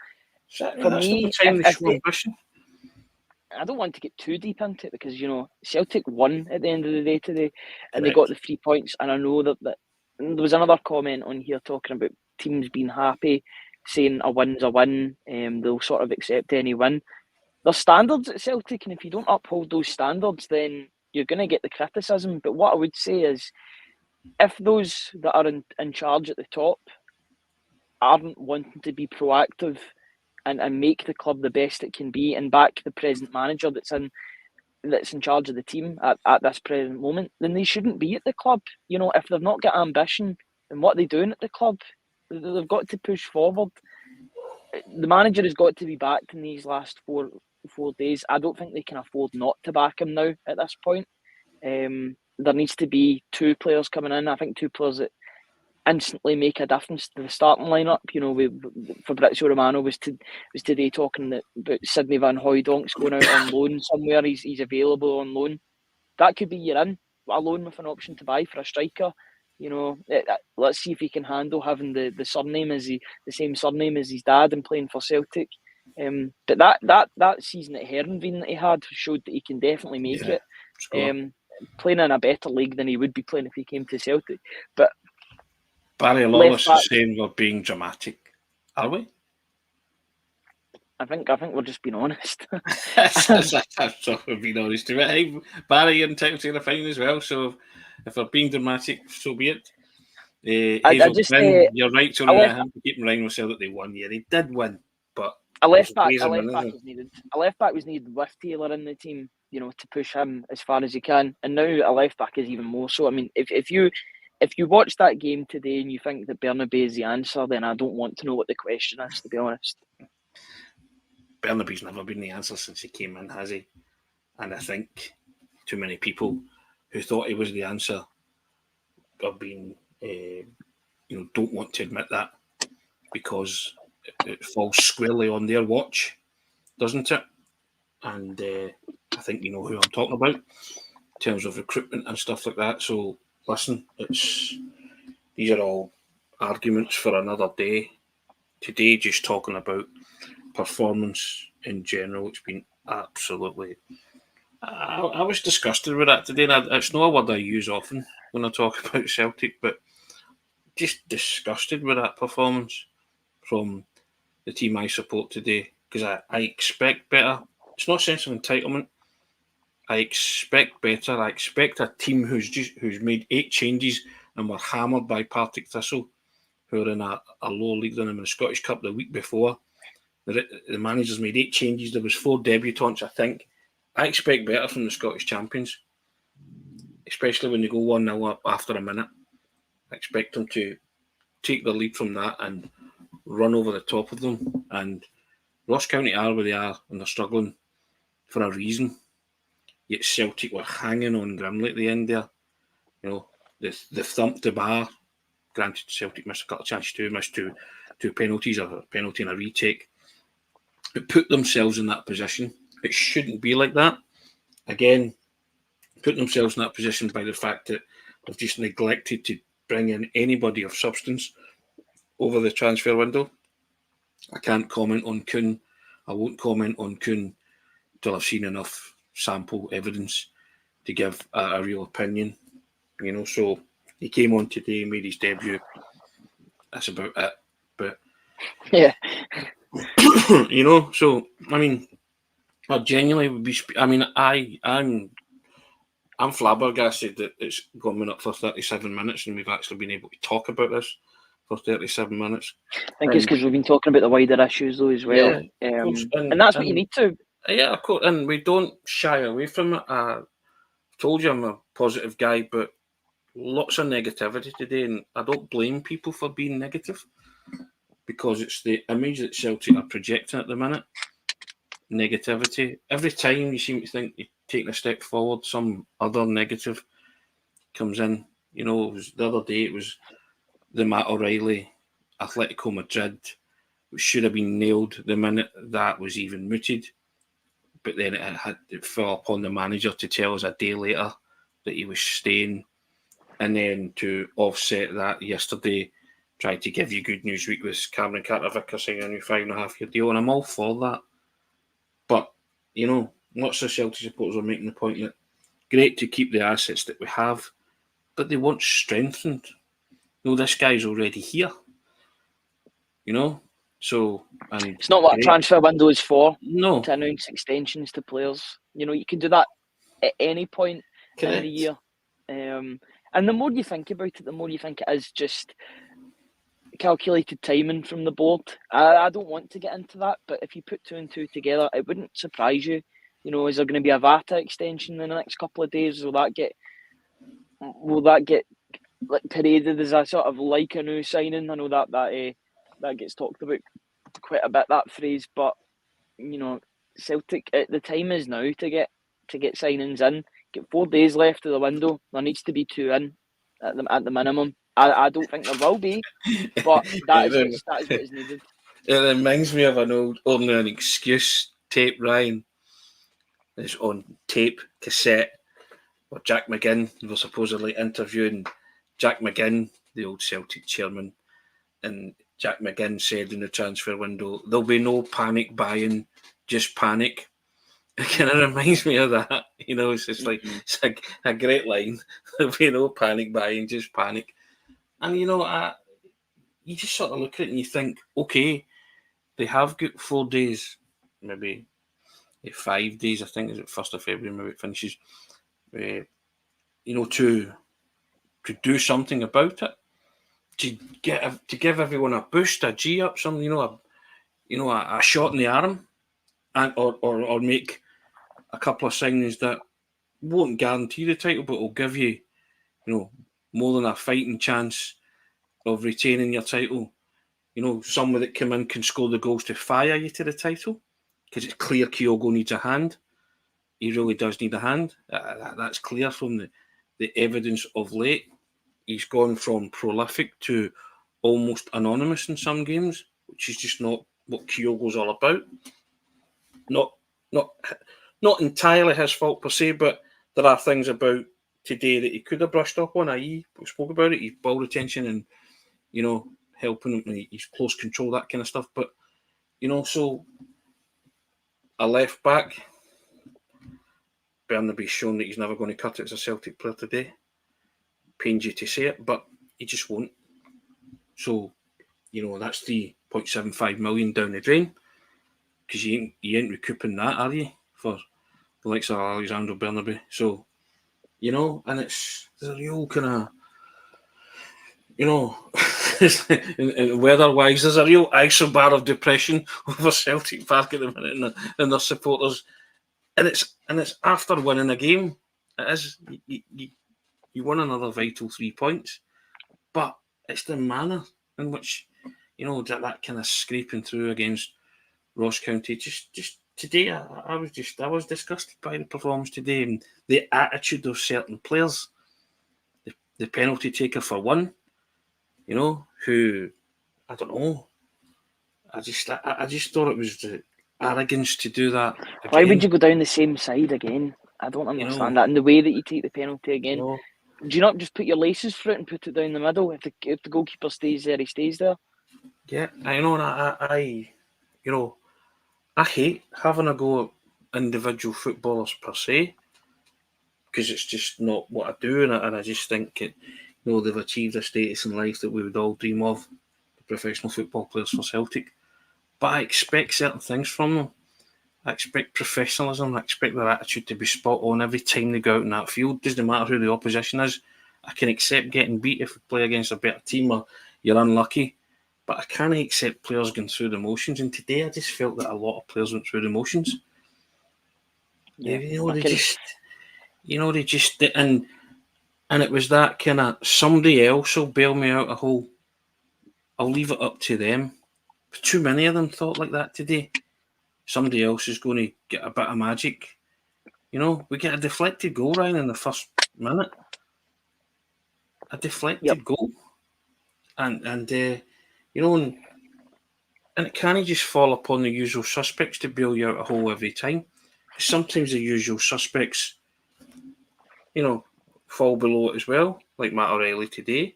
For me, I don't want to get too deep into it because, Celtic won at the end of the day today and they got the 3 points. And I know that there was another comment on here talking about teams being happy, saying a win's a win, they'll sort of accept any win. There's standards at Celtic, and if you don't uphold those standards, then you're going to get the criticism. But what I would say is, if those that are in charge at the top aren't wanting to be proactive and make the club the best it can be and back the present manager that's in charge of the team at this present moment, then they shouldn't be at the club. If they've not got ambition, then what are they doing at the club? They've got to push forward. The manager has got to be backed in these last four days. I don't think they can afford not to back him now at this point. There needs to be 2 players coming in. I think 2 players that instantly make a difference to the starting lineup. Fabrizio Romano was today talking about Sidney Van Hooydonk's going out on loan somewhere. He's available on loan. That could be you're in a loan with an option to buy for a striker. Let's see if he can handle having the surname the same surname as his dad and playing for Celtic. But that season at Heerenveen that he had showed that he can definitely make it. Playing in a better league than he would be playing if he came to Celtic. But Barry Lawless is saying we're being dramatic. Are we? I think we're just being honest. That's what we're being honest to it. Hey, Barry, you're entitled to the fine as well. So if we're being dramatic, so be it. You're right, Tony. I have to keep in mind myself that they won. Yeah, they did win, but a left back was needed. A left back was needed with Taylor in the team, to push him as far as he can. And now a left back is even more so. I mean, if you watch that game today and you think that Bernabei is the answer, then I don't want to know what the question is, to be honest. Bernabei's never been the answer since he came in, has he? And I think too many people who thought he was the answer have been, don't want to admit that because it falls squarely on their watch, doesn't it? And I I think you know who I'm talking about in terms of recruitment and stuff like that. So listen, these are all arguments for another day. Today, just talking about performance in general, it's been absolutely. I was disgusted with that today, and it's not a word I use often when I talk about Celtic, but just disgusted with that performance from the team I support today, because I expect better. It's not a sense of entitlement. I expect better. I expect a team who's made 8 changes and were hammered by Partick Thistle, who are in a lower league than them in the Scottish Cup the week before. The managers made 8 changes. There was 4 debutants, I think. I expect better from the Scottish champions, especially when they go 1-0 up after a minute. I expect them to take the lead from that and run over the top of them. And Ross County are where they are, and they're struggling for a reason. Yet Celtic were hanging on grimly at the end there. You know, they thumped the bar. Granted, Celtic missed a couple of chances too, missed two penalties, a penalty and a retake. But put themselves in that position. It shouldn't be like that. Again, put themselves in that position by the fact that they've just neglected to bring in anybody of substance over the transfer window. I can't comment on Kuhn. I won't comment on Kuhn until I've seen enough sample evidence to give a real opinion. You know, so he came on today, made his debut. That's about it. But yeah, you know, so I mean, I genuinely would be. I mean, I'm flabbergasted that it's gone up for 37 minutes and we've actually been able to talk about this for 37 minutes. I think it's because we've been talking about the wider issues though as well, Yeah, and that's what you need to. Yeah, of course, and we don't shy away from it. I told you I'm a positive guy, but lots of negativity today, and I don't blame people for being negative because it's the image that Celtic are projecting at the minute. Negativity. Every time you seem to think you're taking a step forward, some other negative comes in. You know, the other day it was the Matt O'Reilly, Atletico Madrid, which should have been nailed the minute that was even mooted. But then it fell upon the manager to tell us a day later that he was staying. And then to offset that yesterday, tried to give you good news week with Cameron Carter-Vickers signing a new 5.5-year deal. And I'm all for that. But, you know, lots of Celtic supporters are making the point that great to keep the assets that we have, but they want strengthened. No, this guy's already here. You know? So, and it's not what a transfer window is for. No. To announce extensions to players. You know, you can do that at any point in the year. And the more you think about it, the more you think it is just calculated timing from the board. I don't want to get into that, but if you put 2 and 2 together, it wouldn't surprise you. You know, is there going to be a VATA extension in the next couple of days? Will that get like paraded as a sort of like a new signing? I know that gets talked about quite a bit, that phrase, but you know, Celtic, the time is now to get signings in. Get 4 days left of the window. There needs to be 2 in at the minimum. I don't think there will be, but that is what is needed. It reminds me of an only an excuse tape, Ryan. It's on tape, cassette, where Jack McGinn was supposedly interviewing Jack McGinn, the old Celtic chairman, and Jack McGinn said in the transfer window, there'll be no panic buying, just panic. It kind of reminds me of that. You know, it's just like, it's a great line. There'll be no panic buying, just panic. And, you know, you just sort of look at it and you think, okay, they have got 4 days, maybe 5 days, I think, is it 1st of February, maybe it finishes, you know, to do something about it. To give everyone a boost, a G up, something, a shot in the arm, and or make a couple of signings that won't guarantee the title, but will give you, more than a fighting chance of retaining your title. You know, someone that come in can score the goals to fire you to the title, because it's clear Kygo needs a hand. He really does need a hand. That's clear from the evidence of late. He's gone from prolific to almost anonymous in some games, which is just not what Kyogo's all about. Not not entirely his fault per se, but there are things about today that he could have brushed up on. We spoke about it, his ball retention and, helping him, his close control, that kind of stuff. But, so a left back, Burnaby's shown that he's never going to cut it as a Celtic player today. Pains you to say it, but he just won't. So, that's 3.75 million down the drain, because you ain't recouping that, are you, for the likes of Alexander Burnaby? So, and it's a real kind of, and weather-wise, there's a real isobar of depression over Celtic Park at the minute and their supporters, and it's after winning a game. It is you won another vital 3 points, but it's the manner in which that kind of scraping through against Ross County. Just today, I was disgusted by the performance today and the attitude of certain players. The penalty taker for one, who, I don't know. I just thought it was the arrogance to do that again. Why would you go down the same side again? I don't understand that. And the way that you take the penalty again, do you not just put your laces for it and put it down the middle? If the goalkeeper stays there, he stays there. Yeah, I know. And I hate having a go at individual footballers per se, because it's just not what I do, and I just think they've achieved a status in life that we would all dream of, the professional football players for Celtic. But I expect certain things from them. I expect professionalism. I expect their attitude to be spot on every time they go out in that field. Doesn't matter who the opposition is. I can accept getting beat if we play against a better team or you're unlucky, but I can't accept players going through the motions. And today I just felt that a lot of players went through the motions. Yeah, they just and it was that kind of, somebody else will bail me out a hole. I'll leave it up to them. Too many of them thought like that today. Somebody else is going to get a bit of magic. We get a deflected goal, Ryan, in the first minute. A deflected goal. And it can't just fall upon the usual suspects to bail you out a hole every time. Sometimes the usual suspects, fall below it as well, like Matt O'Reilly today,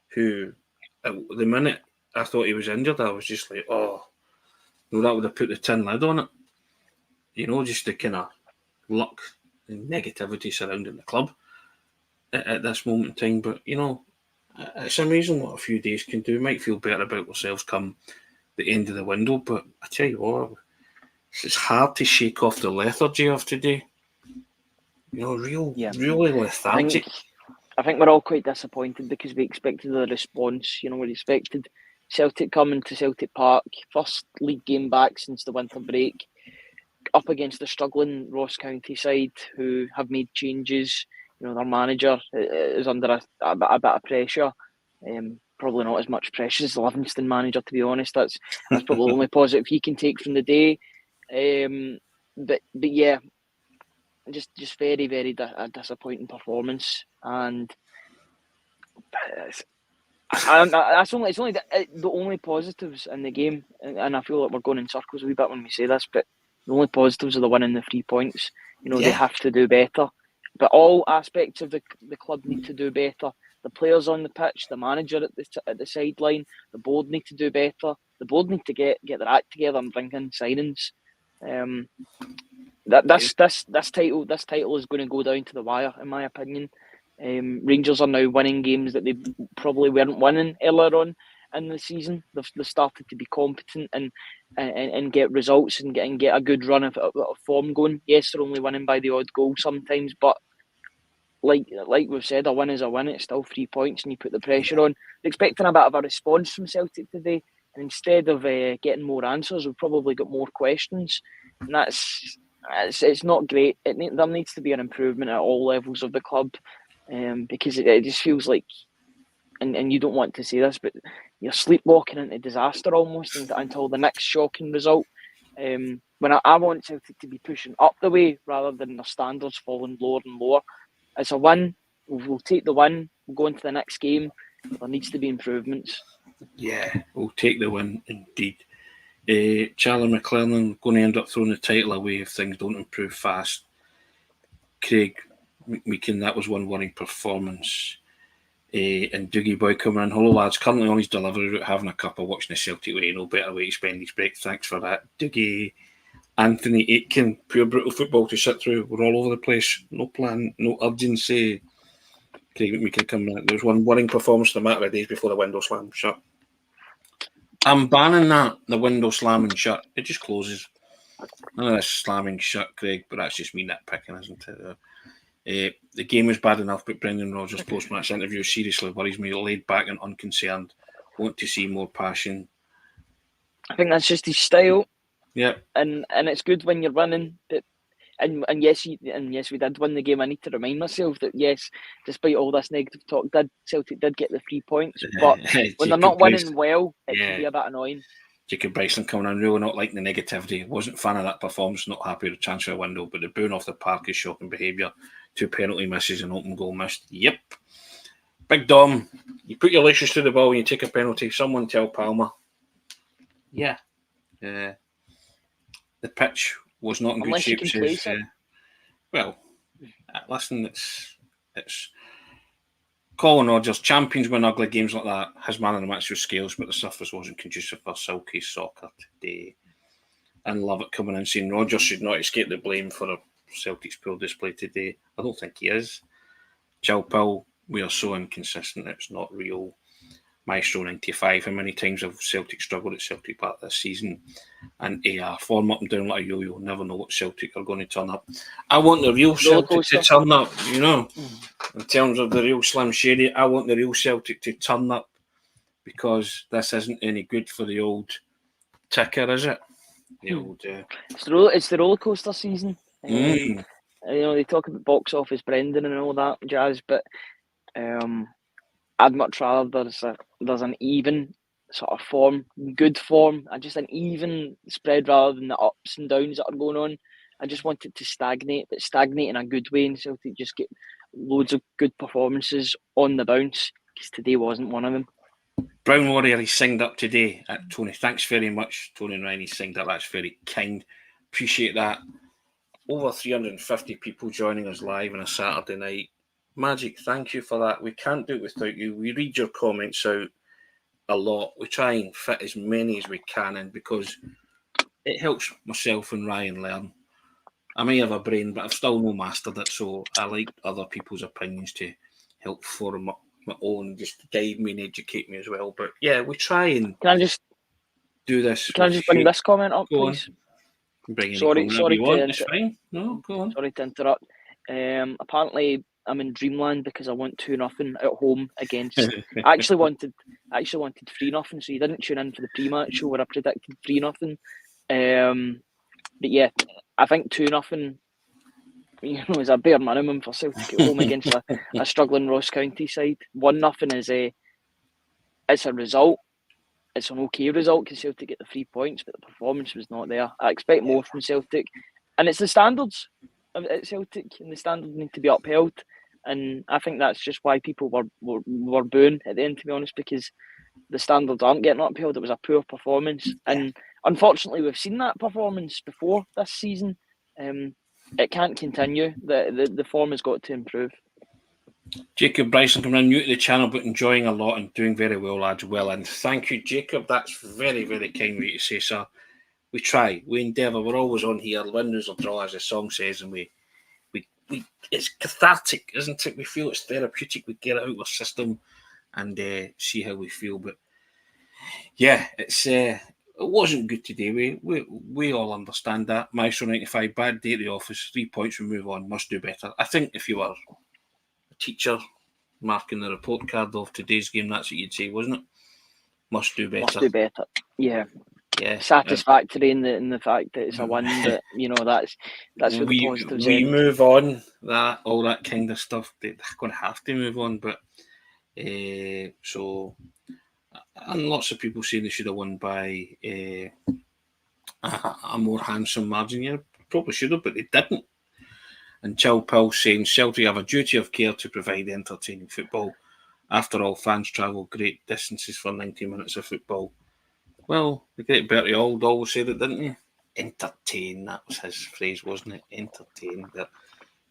who, at the minute I thought he was injured, I was just like, that would have put the tin lid on it. Just the kind of luck and negativity surrounding the club at this moment in time. But, it's amazing what a few days can do. Might feel better about ourselves come the end of the window, but I tell you what, it's hard to shake off the lethargy of today. Really lethargic. I think we're all quite disappointed because we expected the response. We expected Celtic coming to Celtic Park, first league game back since the winter break, up against the struggling Ross County side who have made changes. Their manager is under a bit of pressure. Probably not as much pressure as the Livingston manager, to be honest. That's probably the only positive he can take from the day. But yeah, just very, very disappointing performance, and it's only the only positives in the game, and I feel like we're going in circles a wee bit when we say this, but the only positives are the winning the 3 points. They have to do better, but all aspects of the club need to do better. The players on the pitch, the manager at the sideline, the board need to do better. The board need to get their act together and bring in signings. This title is going to go down to the wire, in my opinion. Rangers are now winning games that they probably weren't winning earlier on in the season. They've started to be competent and get results and get a good run of form going. Yes, they're only winning by the odd goal sometimes, but like we've said, a win is a win. It's still 3 points, and you put the pressure on. They're expecting a bit of a response from Celtic today, and instead of getting more answers, we've probably got more questions, and it's not great. There needs to be an improvement at all levels of the club, because it just feels like, and you don't want to say this, but you're sleepwalking into disaster almost until the next shocking result. When I want Celtic to be pushing up the way rather than their standards falling lower and lower. It's a win. We'll take the win. We'll go into the next game. There needs to be improvements. Yeah, we'll take the win indeed. Charlie McClellan going to end up throwing the title away if things don't improve fast. Craig McMeekin, that was one worrying performance. And Dougie Boy coming in. Hello lads, currently on his delivery route, having a cuppa, watching the Celtic way. No better way to spend his break. Thanks for that, Dougie. Anthony Aitken, pure brutal football to sit through. We're all over the place. No plan, no urgency. Craig McMeekin coming in. There was one worrying performance in a matter of days before the window slammed shut. I'm banning that, the window slamming shut. It just closes. None of this slamming shut, Craig, but that's just me nitpicking, isn't it? The game was bad enough, but Brendan Rodgers' post-match interview seriously worries me. Laid back and unconcerned. Want to see more passion. I think that's just his style. Yeah. And it's good when you're winning. But, and yes, we did win the game. I need to remind myself that, yes, despite all this negative talk, Celtic did get the 3 points. But when they're not winning well, it can be a bit annoying. Jacob Bryson coming in, really not liking the negativity. Wasn't a fan of that performance, not happy with the transfer window, but the booing off the park is shocking behaviour. 2 penalty misses and open goal missed. Yep. Big Dom, you put your laces through the ball when you take a penalty. Someone tell Palmer. Yeah. The pitch was not in good shape. Says, well, listen, it's Colin Rodgers, champions win ugly games like that. His man in the match with scales, but the surface wasn't conducive for silky soccer today. And love it coming in saying Rodgers should not escape the blame for a Celtic's poor display today. I don't think he is. Chill Pill, we are so inconsistent, it's not real. Maestro 95, how many times have Celtic struggled at Celtic Park this season? And form up and down like a yo-yo, never know what Celtic are going to turn up. I want the real Celtic to turn up, you know. In terms of the real Slim Shady, I want the real Celtic to turn up because this isn't any good for the old ticker, is it? The old, it's the roller coaster season. You know, they talk about box office Brendan and all that jazz, but I'd much rather there's an even sort of form, good form, and just an even spread rather than the ups and downs that are going on. I just want it to stagnate, but stagnate in a good way, and Celtic just get loads of good performances on the bounce, because today wasn't one of them. Brown Warrior, he signed up today at Tony. Thanks very much, Tony and Ryan. He signed up. That's very kind. Appreciate that. Over 350 people joining us live on a Saturday night. Magic, thank you for that. We can't do it without you. We read your comments out a lot. We try and fit as many as we can in because it helps myself and Ryan learn. I may have a brain, but I've still not mastered it, so I like other people's opinions to help form my own, just to guide me and educate me as well. But yeah, we try and do this. Can I just bring this comment up, please? Sorry to interrupt. Apparently, I'm in dreamland because I want 2-0 at home against. I actually wanted 3-0, so you didn't tune in for the pre-match show where I predicted 3-0. But yeah, I think 2-0, you know, is a bare minimum for Celtic at home against a struggling Ross County side. 1-0 it's a result. It's an okay result because Celtic get the 3 points, but the performance was not there. I expect more from Celtic, and it's the standards at Celtic, and the standards need to be upheld. And I think that's just why people were booing at the end, to be honest, because the standards aren't getting upheld. It was a poor performance, and unfortunately, we've seen that performance before this season. It can't continue. The form has got to improve. Jacob Bryson coming in new to the channel, but enjoying a lot and doing very well, lads. Well, and thank you, Jacob. That's very, very kind of you to say, sir. We try, we endeavour. We're always on here. Win, lose or draw, as the song says, and we it's cathartic, isn't it? We feel it's therapeutic. We get it out of our system and see how we feel. But yeah, it wasn't good today. We all understand that. Maestro 95, bad day at the office. 3 points, we move on. Must do better. I think if you were a teacher marking the report card of today's game, that's what you'd say, wasn't it? Must do better. Must do better. Yeah. Yeah. Satisfactory in the fact that it's a win, but you know that's where the positives. We move on. All that kind of stuff. They're going to have to move on, but so. And lots of people say they should have won by a more handsome margin. Yeah, probably should have, but they didn't. And Chill Pill saying Celtic have a duty of care to provide entertaining football. After all, fans travel great distances for 90 minutes of football. Well, the great Bertie Auld always said it, didn't he? Entertain, that was his phrase, wasn't it?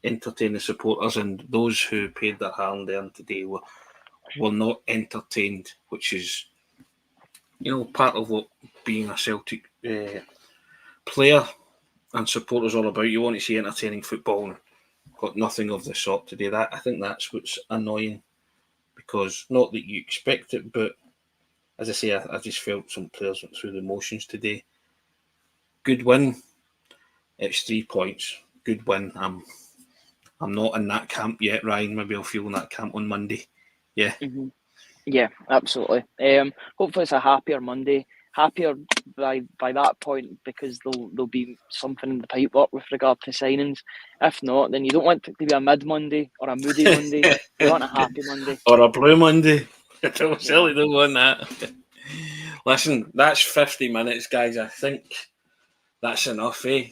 Entertain the supporters, and those who paid their hand-earned today were not entertained, which is, part of what being a Celtic player and supporter is all about. You want to see entertaining football, and got nothing of the sort today. I think that's what's annoying, because not that you expect it, but as I say, I just felt some players went through the motions today. Good win. It's 3 points. Good win. I'm not in that camp yet, Ryan. Maybe I'll feel in that camp on Monday. Yeah. Mm-hmm. Yeah, absolutely. Hopefully it's a happier Monday. Happier by that point, because there'll be something in the pipework with regard to signings. If not, then you don't want it to be a mid Monday or a moody Monday. You want a happy Monday. Or a blue Monday. I certainly don't want that. Listen, that's 50 minutes, guys. I think that's enough, eh?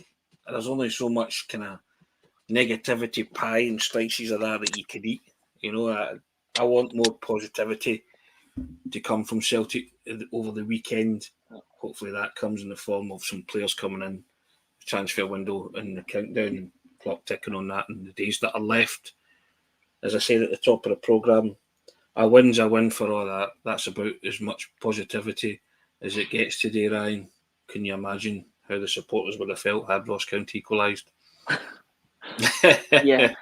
There's only so much kind of negativity pie and slices of that you can eat. I want more positivity to come from Celtic over the weekend. Hopefully that comes in the form of some players coming in, the transfer window and the countdown and clock ticking on that, and the days that are left. As I said at the top of the programme, a win's a win for all that. That's about as much positivity as it gets today, Ryan. Can you imagine how the supporters would have felt had Ross County equalised? Yeah.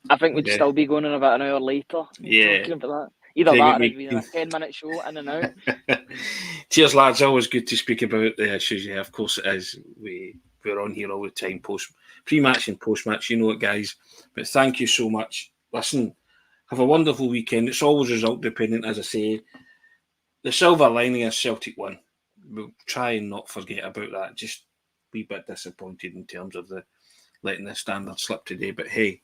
I think we'd still be going in about an hour later. Talking about that. Either that or it'd be a 10-minute show in and out. Cheers, lads. Always good to speak about the issues. Yeah, of course it is. We're on here all the time, pre-match and post-match. You know it, guys. But thank you so much. Listen, have a wonderful weekend. It's always result dependent, as I say. The silver lining is Celtic won. We'll try and not forget about that. Just be a bit disappointed in terms of letting the standard slip today. But hey,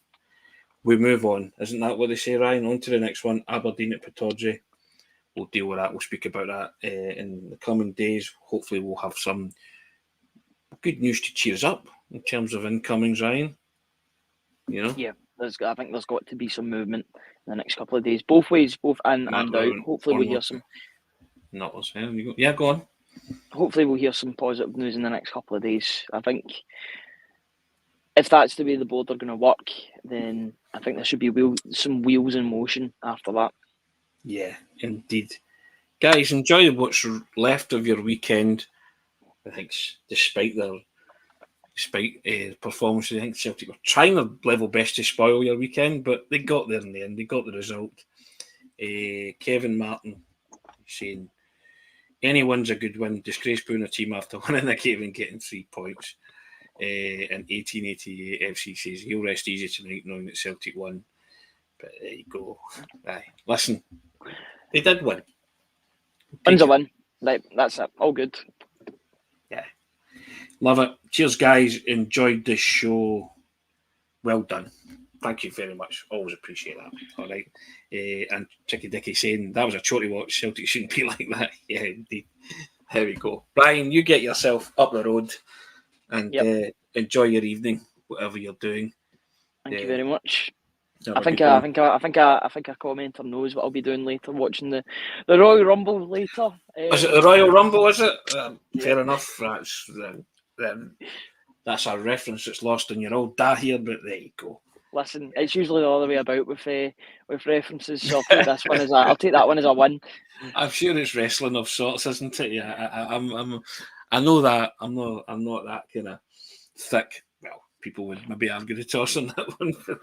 we move on. Isn't that what they say, Ryan? On to the next one. Aberdeen at Pittodrie. We'll deal with that. We'll speak about that in the coming days. Hopefully we'll have some good news to cheer us up in terms of incomings, Ryan. Yeah, I think there's got to be some movement in the next couple of days. Both ways, both in and out. Hopefully we'll hear some... Yeah, go on. Hopefully we'll hear some positive news in the next couple of days. I think if that's the way the board are going to work, then I think there should be some wheels in motion after that. Yeah, indeed. Guys, enjoy what's left of your weekend. I think despite performances, I think Celtic were trying their level best to spoil your weekend, but they got there in the end. They got the result. Kevin Martin saying, any win's a good win. Disgrace putting a team after winning a game and getting 3 points. In 1888, FC says he'll rest easy tonight knowing that Celtic won. But there you go. Aye. Listen, they did win. Win's a win. That's it. All good. Yeah. Love it. Cheers, guys. Enjoyed this show. Well done. Thank you very much. Always appreciate that. All right. And Chicky Dicky saying that was a chorty watch. Celtic shouldn't be like that. Yeah, indeed. There we go. Brian, you get yourself up the road and enjoy your evening, whatever you're doing. Thank you very much. I think a commenter knows what I'll be doing later. Watching the Royal Rumble later. Is it the Royal Rumble? Is it? Fair enough. That's a reference that's lost in your old dad here, but there you go. Listen, it's usually the other way about with references. So I'll take that one as a win. I'm sure it's wrestling of sorts, isn't it? Yeah, I know that. I'm not that kind of thick. Well, people would maybe argue the toss on that one for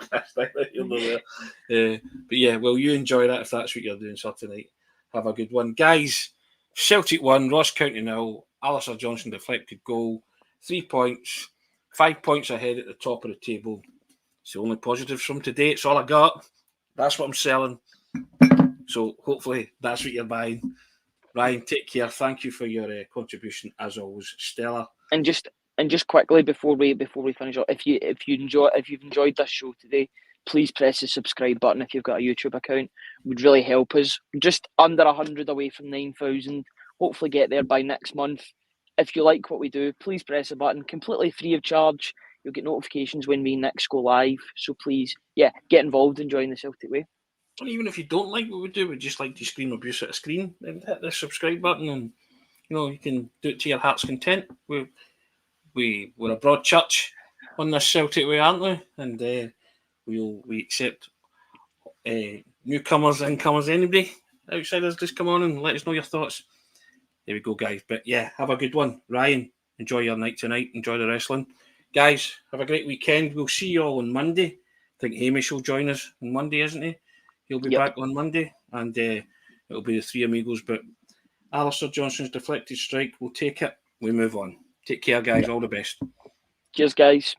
but yeah, well, you enjoy that if that's what you're doing Saturday night. Have a good one, guys. Celtic won, Ross County 0. Alistair Johnson deflected goal. 3 points, 5 points ahead at the top of the table. It's the only positives from today. It's all I got. That's what I'm selling. So hopefully that's what you're buying. Ryan, take care. Thank you for your contribution as always, Stella. And just quickly before we finish up, if you've enjoyed this show today, please press the subscribe button if you've got a YouTube account. It would really help us. Just under 100 away from 9,000. Hopefully get there by next month. If you like what we do, please press the button. Completely free of charge. You'll get notifications when we next go live. So please, get involved and join the Celtic way. And even if you don't like what we do, we just like to scream abuse at a screen, then hit the subscribe button and you can do it to your heart's content. We're a broad church on this Celtic way, aren't we? And we accept newcomers, incomers, anybody outsiders. Just come on and let us know your thoughts. There we go, guys. But yeah, have a good one. Ryan, enjoy your night tonight. Enjoy the wrestling. Guys, have a great weekend. We'll see you all on Monday. I think Hamish will join us on Monday, isn't he? He'll be back on Monday, and it'll be the three amigos. But Alistair Johnson's deflected strike. We'll take it. We move on. Take care, guys. All the best. Cheers, guys.